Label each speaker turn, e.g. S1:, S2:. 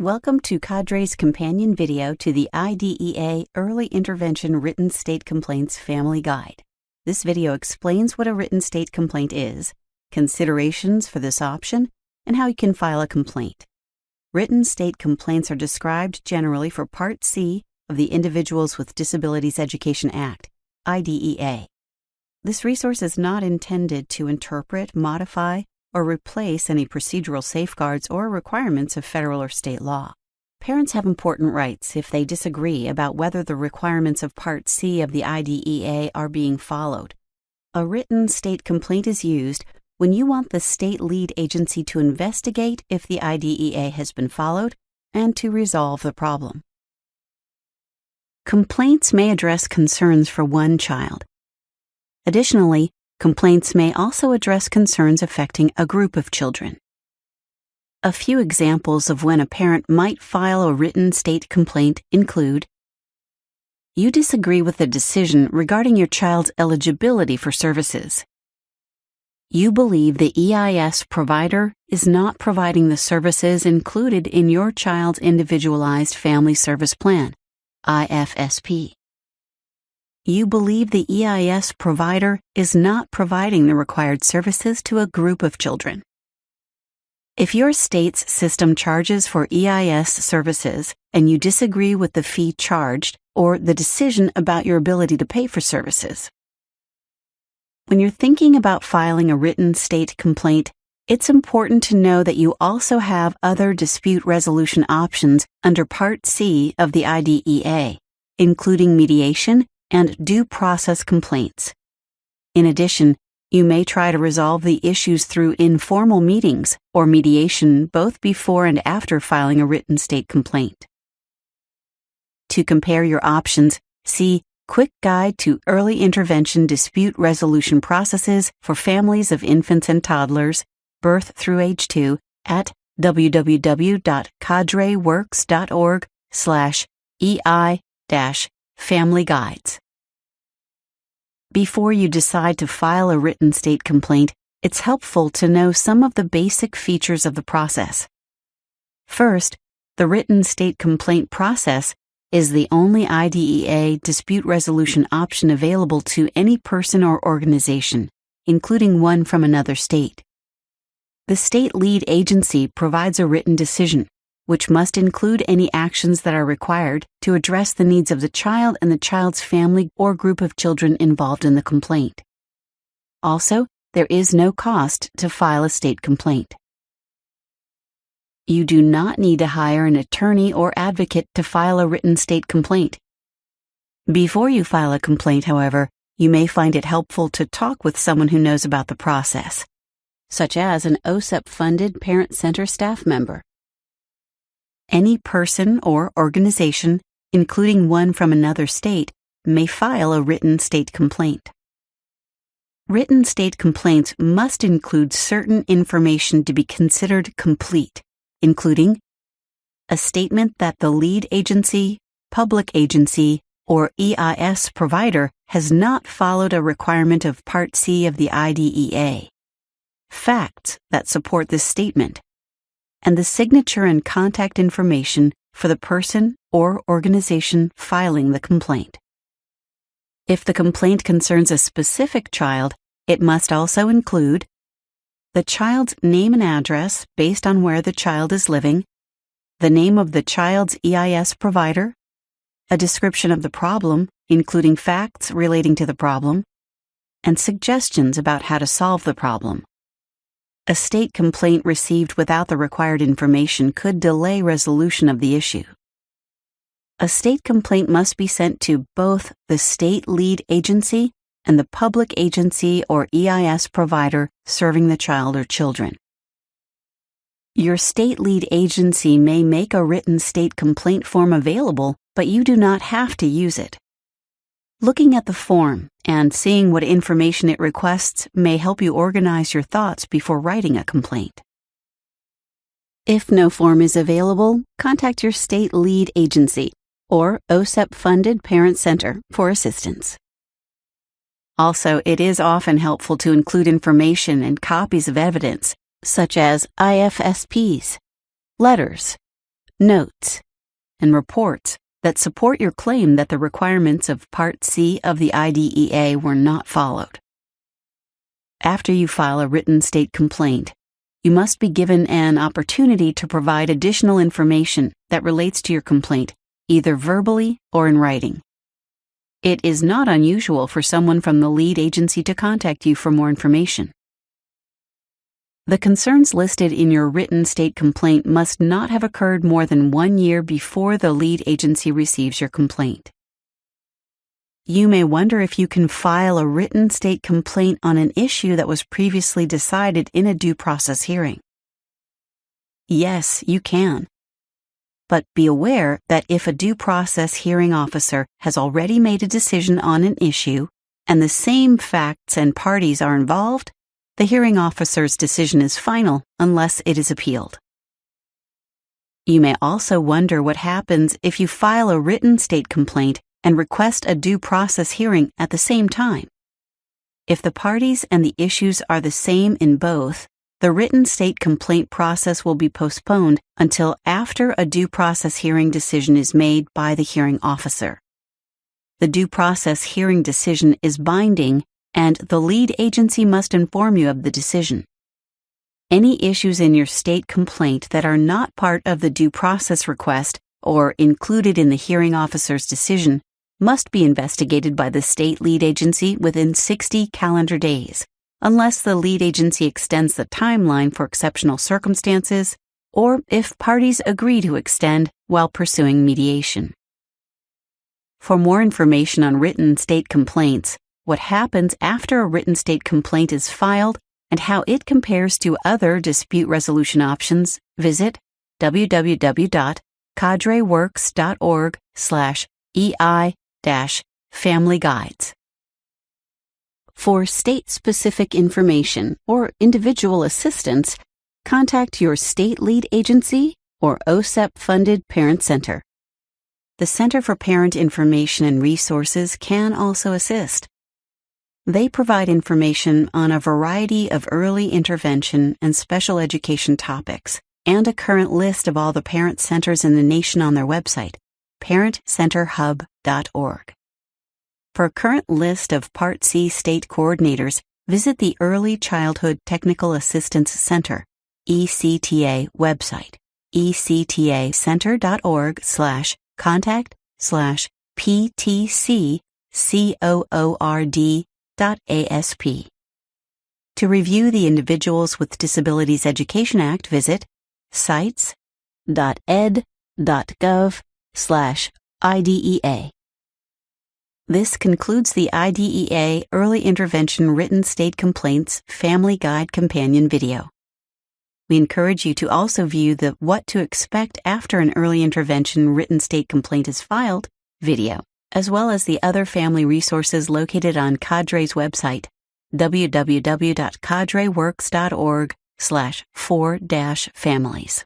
S1: Welcome to Cadre's companion video to the IDEA Early Intervention Written State Complaints Family Guide. This video explains what a written state complaint is, considerations for this option, and how you can file a complaint. Written state complaints are described generally for Part C of the Individuals with Disabilities Education Act, IDEA. This resource is not intended to interpret, modify, or replace any procedural safeguards or requirements of federal or state law. Parents have important rights if they disagree about whether the requirements of Part C of the IDEA are being followed. A written state complaint is used when you want the state lead agency to investigate if the IDEA has been followed and to resolve the problem. Complaints may address concerns for one child. Additionally, complaints may also address concerns affecting a group of children. A few examples of when a parent might file a written state complaint include: you disagree with the decision regarding your child's eligibility for services. You believe the EIS provider is not providing the services included in your child's Individualized Family Service Plan, IFSP. You believe the EIS provider is not providing the required services to a group of children. If your state's system charges for EIS services and you disagree with the fee charged or the decision about your ability to pay for services. When you're thinking about filing a written state complaint, it's important to know that you also have other dispute resolution options under Part C of the IDEA, including mediation and due process complaints. In addition, you may try to resolve the issues through informal meetings or mediation both before and after filing a written state complaint. To compare your options, see Quick Guide to Early Intervention Dispute Resolution Processes for Families of Infants and Toddlers, Birth through Age 2 at www.cadreworks.org/EI-Family Guides. Before you decide to file a written state complaint, it's helpful to know some of the basic features of the process. First, the written state complaint process is the only IDEA dispute resolution option available to any person or organization, including one from another state. The state lead agency provides a written decision, which must include any actions that are required to address the needs of the child and the child's family or group of children involved in the complaint. Also, there is no cost to file a state complaint. You do not need to hire an attorney or advocate to file a written state complaint. Before you file a complaint, however, you may find it helpful to talk with someone who knows about the process, such as an OSEP-funded Parent Center staff member. Any person or organization, including one from another state, may file a written state complaint. Written state complaints must include certain information to be considered complete, including a statement that the lead agency, public agency, or EIS provider has not followed a requirement of Part C of the IDEA, facts that support this statement, and the signature and contact information for the person or organization filing the complaint. If the complaint concerns a specific child, it must also include the child's name and address based on where the child is living, the name of the child's EIS provider, a description of the problem, including facts relating to the problem, and suggestions about how to solve the problem. A state complaint received without the required information could delay resolution of the issue. A state complaint must be sent to both the state lead agency and the public agency or EIS provider serving the child or children. Your state lead agency may make a written state complaint form available, but you do not have to use it. Looking at the form and seeing what information it requests may help you organize your thoughts before writing a complaint. If no form is available, contact your state lead agency or OSEP-funded Parent Center for assistance. Also, it is often helpful to include information and copies of evidence, such as IFSPs, letters, notes, and reports that support your claim that the requirements of Part C of the IDEA were not followed. After you file a written state complaint, you must be given an opportunity to provide additional information that relates to your complaint, either verbally or in writing. It is not unusual for someone from the lead agency to contact you for more information. The concerns listed in your written state complaint must not have occurred more than 1 year before the lead agency receives your complaint. You may wonder if you can file a written state complaint on an issue that was previously decided in a due process hearing. Yes, you can. But be aware that if a due process hearing officer has already made a decision on an issue and the same facts and parties are involved, the hearing officer's decision is final unless it is appealed. You may also wonder what happens if you file a written state complaint and request a due process hearing at the same time. If the parties and the issues are the same in both, the written state complaint process will be postponed until after a due process hearing decision is made by the hearing officer. The due process hearing decision is binding, and the lead agency must inform you of the decision. Any issues in your state complaint that are not part of the due process request or included in the hearing officer's decision must be investigated by the state lead agency within 60 calendar days, unless the lead agency extends the timeline for exceptional circumstances or if parties agree to extend while pursuing mediation. For more information on written state complaints, what happens after a written state complaint is filed, and how it compares to other dispute resolution options, visit www.cadreworks.org/EI-Family Guides. For state-specific information or individual assistance, contact your state lead agency or OSEP-funded Parent Center. The Center for Parent Information and Resources can also assist. They provide information on a variety of early intervention and special education topics, and a current list of all the parent centers in the nation on their website, parentcenterhub.org. For a current list of Part C state coordinators, visit the Early Childhood Technical Assistance Center, ECTA website, ecta-center.org/contact/PTCCOORD.ASP. To review the Individuals with Disabilities Education Act, visit sites.ed.gov/IDEA. This concludes the IDEA Early Intervention Written State Complaints Family Guide Companion video. We encourage you to also view the What to Expect After an Early Intervention Written State Complaint is Filed video, as well as the other family resources located on Cadre's website, www.cadreworks.org/4-families.